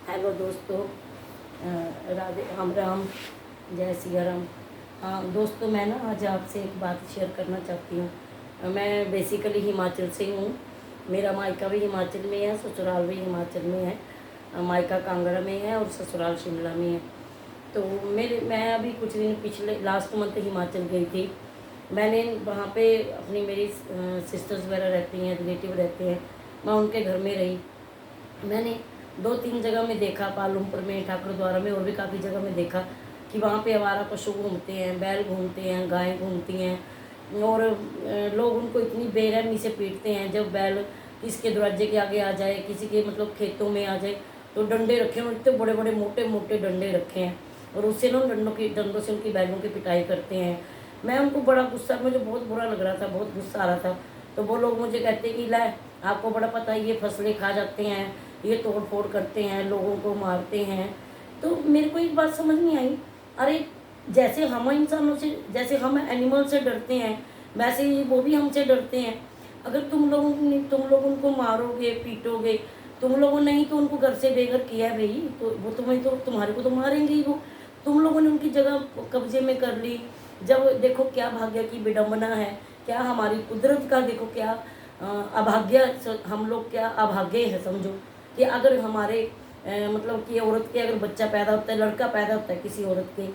Hello दोस्तों, राधे राम राम, जय सिया राम। हाँ दोस्तों, मैं ना आज आपसे एक बात शेयर करना चाहती हूँ। मैं बेसिकली हिमाचल से हूँ। मेरा मायका भी हिमाचल में है, ससुराल भी हिमाचल में है। मायका कांगड़ा में है और ससुराल शिमला में है। तो मैं अभी कुछ दिन पिछले लास्ट मंथ हिमाचल गई थी। मैंने वहाँ पे अपनी मेरी सिस्टर्स वगैरह रहती हैं, रिलेटिव रहते हैं, मैं उनके घर में रही। मैंने 2-3 जगह में देखा, पालमपुर में, ठाकुर द्वारा में और भी काफ़ी जगह में देखा कि वहाँ पे आवारा पशु घूमते हैं, बैल घूमते हैं, गायें घूमती हैं और लोग उनको इतनी बेरहमी से पीटते हैं। जब बैल किसके दरवाजे के आगे आ जाए, किसी के मतलब खेतों में आ जाए, तो डंडे रखे हैं, इतने बड़े बड़े मोटे मोटे डंडे रखे हैं और उससे ना डंडों से उनकी बैलों की पिटाई करते हैं। मैं उनको बड़ा गुस्सा, मुझे बहुत बुरा लग रहा था, बहुत गुस्सा आ रहा था। तो वो लोग मुझे कहते कि ला, आपको बड़ा पता है ये फसलें खा जाते हैं, ये तोड़ फोड़ करते हैं, लोगों को मारते हैं। तो मेरे को एक बात समझ नहीं आई, अरे जैसे हम इंसानों से, जैसे हम एनिमल से डरते हैं, वैसे ही वो भी हमसे डरते हैं। अगर तुम लोग उनको मारोगे, पीटोगे, तुम लोगों ने ही तो उनको घर से बेघर किया है भाई, तो वो तुम्हें तो, तुम्हारे को तो मारेंगे ही वो। तुम लोगों ने उनकी जगह कब्जे में कर ली। जब देखो क्या भाग्य की विडंबना है, क्या हमारी कुदरत का देखो क्या अभाग्य, हम लोग क्या अभागे हैं समझो। कि अगर हमारे मतलब कि औरत के अगर बच्चा पैदा होता है, लड़का पैदा होता है किसी औरत के,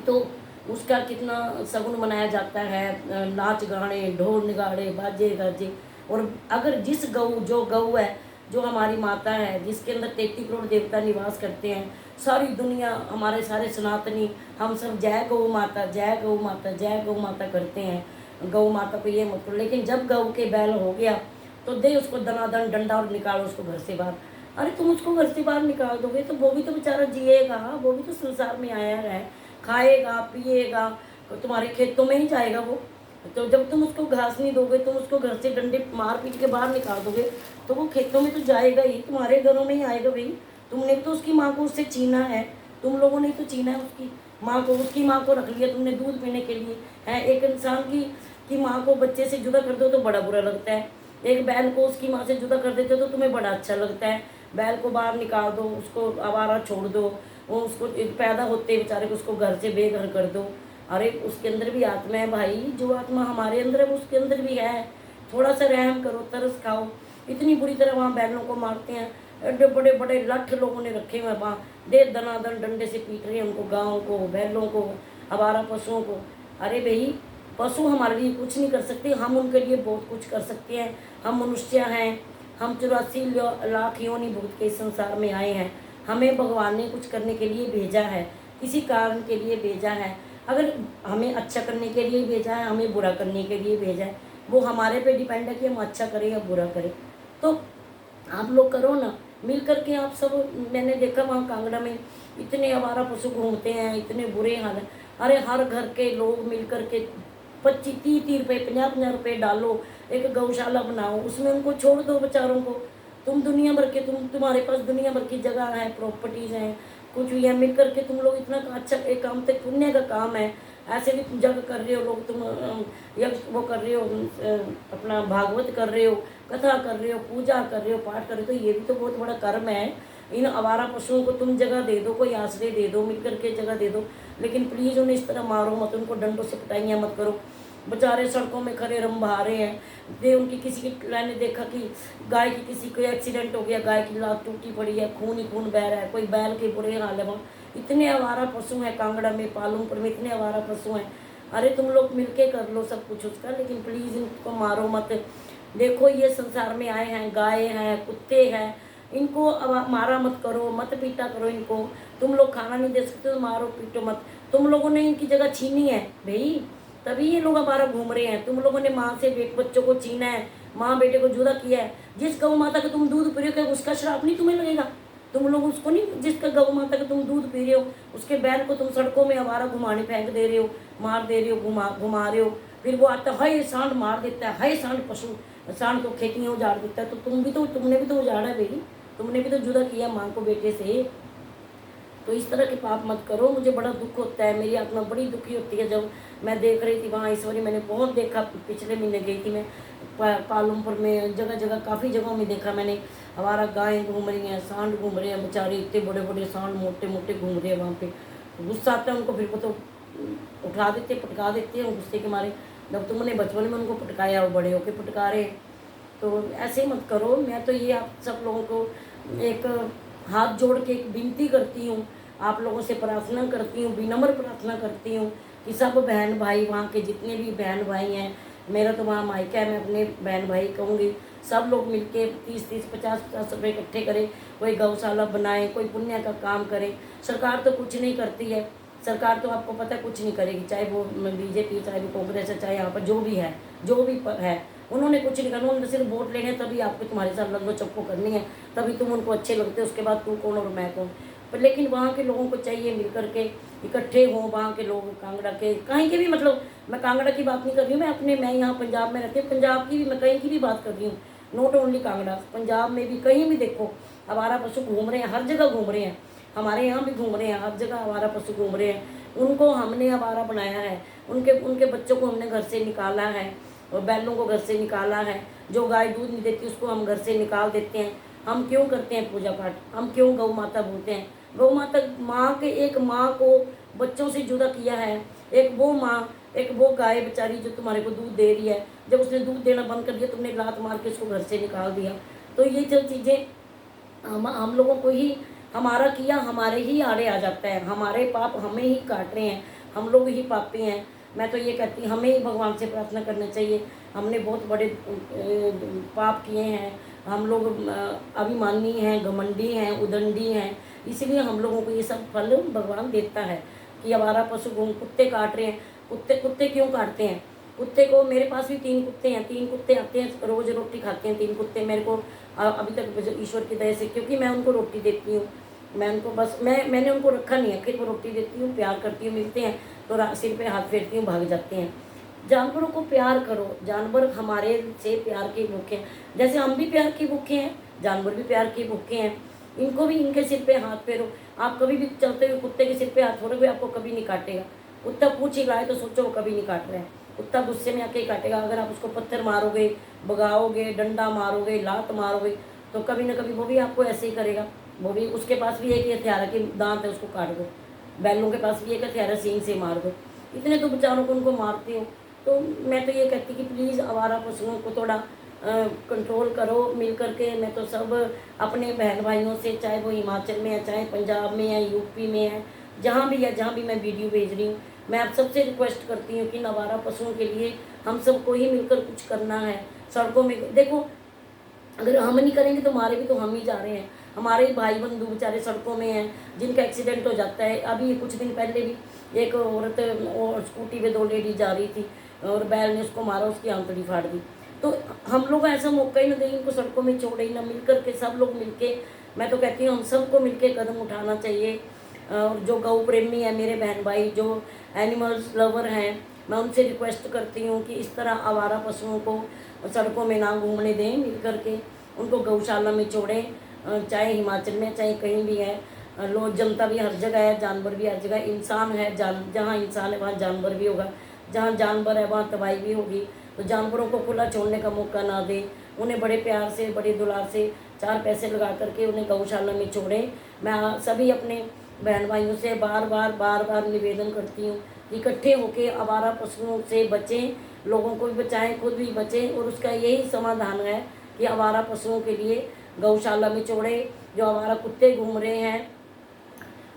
तो उसका कितना सगुन मनाया जाता है, नाच गाने, ढोल निगाड़े, बाजे गाजे। और अगर जिस गऊ है, जो हमारी माता है, जिसके अंदर 33 करोड़ देवता निवास करते हैं, सारी दुनिया, हमारे सारे सनातनी, हम सब जय गौ माता, जय गौ माता, जय गौ माता करते हैं। गौ माता को ये मत करो, लेकिन जब गऊ के बैल हो गया तो दे उसको दनादन डंडा और निकालो उसको घर से बाहर। अरे तुम उसको घर से बाहर निकाल दोगे तो वो भी तो बेचारा जिएगा, वो भी तो संसार में आया है, खाएगा पिएगा, तो तुम्हारे खेतों में ही जाएगा वो। तो जब तुम उसको घास नहीं दोगे, तुम उसको घर से डंडे मार पीट के बाहर निकाल दोगे, तो वो खेतों में तो जाएगा ही, तुम्हारे घरों में ही आएगा भाई। तुमने तो उसकी माँ को उससे छीना है, तुम लोगों ने तो छीना है उसकी माँ को, उसकी माँ को रख लिया तुमने दूध पीने के लिए है। एक इंसान की माँ को बच्चे से जुदा कर दो तो बड़ा बुरा लगता है, एक बैल को उसकी माँ से जुदा कर देते हो तो तुम्हें बड़ा अच्छा लगता है। बैल को बाहर निकाल दो, उसको आवारा छोड़ दो, वो उसको पैदा होते बेचारे को उसको घर से बेघर कर दो। अरे उसके अंदर भी आत्मा है भाई, जो आत्मा हमारे अंदर है वो उसके अंदर भी है। थोड़ा सा रहम करो, तरस खाओ। इतनी बुरी तरह वहाँ बैलों को मारते हैं, एडे बड़े बड़े लठ लोगों ने रखे हुए वहाँ, दे दनादन डंडे से पीट रहे हैं उनको, गाँव को, बैलों को, आवारा पशुओं को। अरे भाई, पशु हमारे लिए कुछ नहीं कर सकते, हम उनके लिए बहुत कुछ कर सकते हैं। हम मनुष्य हैं, हम 84 लाख योनि भूत के इस संसार में आए हैं। हमें भगवान ने कुछ करने के लिए भेजा है, किसी कारण के लिए भेजा है। अगर हमें अच्छा करने के लिए भेजा है, हमें बुरा करने के लिए भेजा है, वो हमारे पे डिपेंड है कि हम अच्छा करें या बुरा करें। तो आप लोग करो ना मिल करके, आप सब। मैंने देखा वहाँ कांगड़ा में इतने आवारा पशु घूमते हैं, इतने बुरे हाल है। अरे हर घर के लोग मिल करके 25-30 रुपये, 50-50 रुपये डालो, एक गौशाला बनाओ, उसमें उनको छोड़ दो बेचारों को। तुम दुनिया भर के, तुम्हारे पास दुनिया भर की जगह है, प्रॉपर्टीज हैं, कुछ भी है, मिल करके तुम लोग इतना अच्छा एक काम, तो पुण्य का काम है। ऐसे भी पूजा कर रहे हो लोग, तुम यज्ञ वो कर रहे हो, अपना भागवत कर रहे हो, कथा कर रहे हो, पूजा कर रहे हो, पाठ कर रहे हो, तो ये भी तो बहुत बड़ा कर्म है। इन आवारा पशुओं को तुम जगह दे दो, कोई आश्रय दे दो, मिल करके जगह दे दो, लेकिन प्लीज़ उन्हें इस तरह मारो मत, उनको डंडों से पिटाइयाँ मत करो। बेचारे सड़कों में खड़े रंभा रहे हैं। दे उनकी किसी की, मैंने देखा कि गाय की किसी को एक्सीडेंट हो गया, गाय की लात टूटी पड़ी है, खून ही खून बह रहा है, कोई बैल के बुरे हाल है वहाँ। इतने आवारा पशु हैं कांगड़ा में, पालमपुर में इतने आवारा पशु हैं। अरे तुम लोग मिलके कर लो सब कुछ उसका, लेकिन प्लीज़ इनको मारो मत। देखो ये संसार में आए हैं, गाय हैं, कुत्ते हैं, इनको मारा मत करो, मत पीटा करो इनको। तुम लोग खाना नहीं दे सकते तो मारो पीटो मत। तुम लोगों ने इनकी जगह छीनी है भाई, तभी ये लोग हमारा घूम रहे हैं। तुम लोगों ने माँ से बच्चों को छीना है, माँ बेटे को जुदा किया है। जिस गौ माता का तुम दूध पी रहे हो, उसका श्राप नहीं तुम्हें लगेगा? तुम लोग उसको नहीं, जिसका गौ माता का तुम दूध पी रहे हो, उसके बैल को तुम सड़कों में आवारा घुमाने फेंक दे रहे हो, मार दे रहे हो, घुमा रहे हो। फिर वो आता है, हाय सांड मार देता है, हाय सांड पशु, सांड तो खेतियाँ उजाड़ देता है। तो तुमने भी तो उजाड़ा है भाई, तुमने भी तो जुदा किया माँ को बेटे से। तो इस तरह के पाप मत करो। मुझे बड़ा दुख होता है, मेरी आत्मा बड़ी दुखी होती है जब मैं देख रही थी वहाँ ईश्वरी। मैंने बहुत देखा, पिछले महीने गई थी मैं पालमपुर में, जगह जगह काफ़ी जगहों में देखा मैंने। हमारा गायें घूम रही हैं, सांड घूम रहे हैं, बेचारे इतने बड़े बड़े सांड मोटे मोटे घूम रहे हैं वहाँ पे। गुस्सा आता है उनको, फिर वो तो उठा देते, पटका देते हैं गुस्से के मारे। जब तुमने बचपन में उनको पटकाया, वो बड़े होके पटका रहे हैं। तो ऐसे मत करो। मैं तो ये आप सब लोगों को एक हाथ जोड़ के एक विनती करती हूँ, आप लोगों से प्रार्थना करती हूँ, विनम्र प्रार्थना करती हूँ कि सब बहन भाई, वहाँ के जितने भी बहन भाई हैं, मेरा तो वहाँ मायका है, मैं अपने बहन भाई कहूँगी, सब लोग मिलके 30-30, 50-50 रुपये इकट्ठे करें, कोई गौशाला बनाए, कोई पुण्य का काम करे। सरकार तो कुछ नहीं करती है, सरकार तो आपको पता है कुछ नहीं करेगी, चाहे वो बीजेपी, चाहे वो कांग्रेस है, चाहे यहाँ पर जो भी है, उन्होंने कुछ नहीं करना। उन्होंने सिर्फ वोट लेने, तभी आपको तुम्हारे साथ लंगो चप्पो करनी है, तभी तुम उनको अच्छे लगते हो, उसके बाद तू कौन और मैं कौन। पर लेकिन वहाँ के लोगों को चाहिए मिल करके इकट्ठे हों, वहाँ के लोग, कांगड़ा के, कहीं के भी, मतलब मैं कांगड़ा की बात नहीं कर रही हूँ, मैं यहाँ पंजाब में रहती हूँ, पंजाब की भी मैं कहीं की भी बात कर रही हूँ, नॉट ओनली कांगड़ा, पंजाब में भी कहीं भी देखो आवारा पशु घूम रहे हैं, हर जगह घूम रहे हैं, हमारे यहाँ भी घूम रहे हैं, हर जगह आवारा पशु घूम रहे हैं। उनको हमने आवारा बनाया है, उनके बच्चों को हमने घर से निकाला है, और बैलों को घर से निकाला है। जो गाय दूध नहीं देती उसको हम घर से निकाल देते हैं। हम क्यों करते हैं पूजा पाठ, हम क्यों गौ माता बोलते हैं? गौ माता, माँ के, एक माँ को बच्चों से जुदा किया है, एक वो माँ, एक वो गाय बेचारी जो तुम्हारे को दूध दे रही है, जब उसने दूध देना बंद कर दिया, तुमने लात मार के उसको घर से निकाल दिया। तो ये जो चीज़ें हम लोगों को ही, हमारा किया हमारे ही आड़े आ जाता है, हमारे पाप हमें ही काट रहे हैं, हम लोग ही पापी हैं। मैं तो ये कहती हूँ, हमें ही भगवान से प्रार्थना करना चाहिए। हमने बहुत बड़े पाप किए हैं, हम लोग अभिमानी हैं, घमंडी हैं, उदंडी हैं, इसलिए हम लोगों को ये सब फल भगवान देता है कि आवारा पशु कुत्ते काट रहे हैं। कुत्ते क्यों काटते हैं? कुत्ते को, मेरे पास भी 3 कुत्ते हैं, 3 कुत्ते आते हैं, रोज़ रोटी खाते हैं 3 कुत्ते मेरे को अभी तक, ईश्वर की दया से, क्योंकि मैं उनको रोटी देती हूँ। मैं उनको बस, मैंने उनको रखा नहीं है, फिर वो रोटी देती हूँ, प्यार करती हूँ, मिलते हैं तो सिर पे हाथ फेरती हूँ, भाग जाते हैं। जानवरों को प्यार करो, जानवर हमारे से प्यार के भूखे हैं, जैसे हम भी प्यार के भूखे हैं, जानवर भी प्यार के भूखे हैं। इनको भी, इनके सिर पे हाथ फेरो। आप कभी भी चलते हुए कुत्ते के सिर पे हाथ फेरोगे, आपको कभी नहीं काटेगा। कुत्ता पूछ ही रहा है तो सोचो वो कभी नहीं काट रहा है, कुत्ता गुस्से में आके ही काटेगा। अगर आप उसको पत्थर मारोगे, भगाओगे, डंडा मारोगे, लात मारोगे, तो कभी ना कभी वो भी आपको ऐसे ही करेगा। वो भी, उसके पास भी एक ही हथियार है कि दांत है, उसको काट दो। बैलों के पास भी एक हथियार है, सींग से मार दो। इतने तो बेचारों को उनको मारते हो। तो मैं तो ये कहती कि प्लीज़ आवारा पशुओं को थोड़ा कंट्रोल करो मिल करके। मैं तो सब अपने बहन भाइयों से, चाहे वो हिमाचल में है, चाहे पंजाब में है, यूपी में है, जहाँ भी है, जहाँ भी मैं वीडियो भेज रही हूँ, मैं आप सबसे रिक्वेस्ट करती हूँ कि आवारा पशुओं के लिए हम सबको ही मिलकर कुछ करना है। सड़कों में देखो, अगर हम नहीं करेंगे तो मारे भी तो हम ही जा रहे हैं। हमारे भाई बंधु बेचारे सड़कों में हैं, जिनका एक्सीडेंट हो जाता है। अभी कुछ दिन पहले भी एक औरत और स्कूटी पे 2 लेडी जा रही थी और बैल ने उसको मारा, उसकी आंतड़ी फाड़ दी। तो हम लोग ऐसा मौका ही ना दें, इनको सड़कों में छोड़े ही ना, मिल करके सब लोग मिलके, मैं तो कहती हूँ हम सबको मिलके कदम उठाना चाहिए। और जो गौ प्रेमी है मेरे बहन भाई, जो एनिमल्स लवर हैं, मैं उनसे रिक्वेस्ट करती हूँ कि इस तरह आवारा पशुओं को सड़कों में ना घूमने दें, मिल करके उनको गौशाला में छोड़ें। चाहे हिमाचल में, चाहे कहीं भी है, लोग, जनता भी हर जगह है, जानवर भी हर जगह, इंसान है, जहाँ इंसान है वहाँ जानवर भी होगा, जहाँ जानवर है वहाँ तबाही भी होगी। तो जानवरों को खुला छोड़ने का मौका ना दें, उन्हें बड़े प्यार से, बड़े दुलार से 4 पैसे लगा करके उन्हें गौशाला में छोड़ें। मैं सभी अपने बहन भाइयों से बार बार निवेदन करती हूँ, इकट्ठे होकर आवारा पशुओं से बचें, लोगों को भी बचाएं, खुद भी बचें। और उसका यही समाधान है कि आवारा पशुओं के लिए गौशाला में छोड़ें। जो आवारा कुत्ते घूम रहे हैं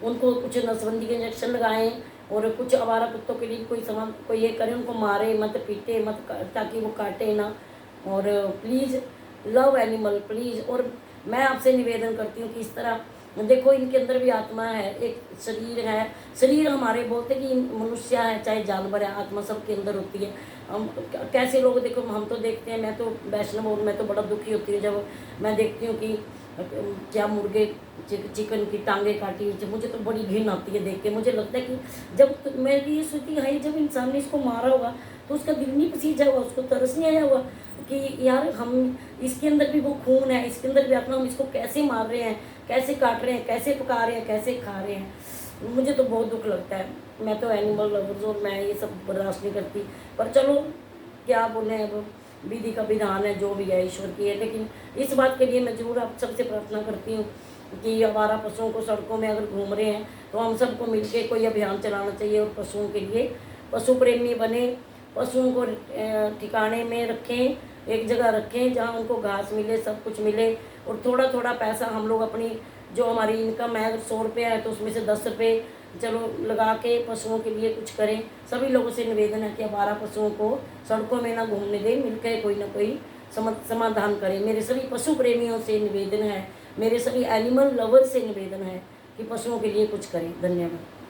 उनको कुछ नसबंदी के इंजेक्शन लगाएं, और कुछ आवारा कुत्तों के लिए कोई ये करे, उनको मारे मत, पीटे मत, ताकि वो काटे ना। और प्लीज़ लव एनिमल प्लीज़। और मैं आपसे निवेदन करती हूँ कि इस तरह देखो, इनके अंदर भी आत्मा है, एक शरीर है। शरीर हमारे बोलते कि मनुष्य है चाहे जानवर है, आत्मा सबके अंदर होती है। हम कैसे लोग, देखो हम तो देखते हैं, मैं तो वैष्णव हूँ, मैं तो बड़ा दुखी होती हूँ जब मैं देखती हूँ कि क्या मुर्गे चिकन की टांगे काटी, मुझे तो बड़ी घिन आती है देख के। मुझे लगता है कि जब मेरी ये सोचती है, जब इंसान ने इसको मारा होगा तो उसका दिल नहीं पसीजा होगा, उसको तरस नहीं आया होगा कि यार हम, इसके अंदर भी वो खून है, इसके अंदर भी आत्मा, हम इसको कैसे मार रहे हैं। कैसे काट रहे हैं, कैसे पका रहे हैं, कैसे खा रहे हैं। मुझे तो बहुत दुख लगता है। मैं तो एनिमल लवर्स और मैं ये सब बर्दाश्त नहीं करती। पर चलो क्या बोलें, अब विधि का विधान है, जो भी है ईश्वर की है। लेकिन इस बात के लिए मैं ज़रूर आप सबसे प्रार्थना करती हूँ कि आवारा पशुओं को सड़कों में अगर घूम रहे हैं तो हम सबको मिलकर कोई अभियान चलाना चाहिए और पशुओं के लिए पशु प्रेमी बने, पशुओं को ठिकाने में रखें, एक जगह रखें जहाँ उनको घास मिले, सब कुछ मिले। और थोड़ा थोड़ा पैसा हम लोग अपनी जो हमारी इनकम है, अगर 100 रुपये है तो उसमें से 10 रुपये चलो लगा के पशुओं के लिए कुछ करें। सभी लोगों से निवेदन है कि आवारा पशुओं को सड़कों में ना घूमने दें, मिलकर कोई ना कोई समाधान करें। मेरे सभी पशु प्रेमियों से निवेदन है, मेरे सभी एनिमल लवर से निवेदन है कि पशुओं के लिए कुछ करें। धन्यवाद।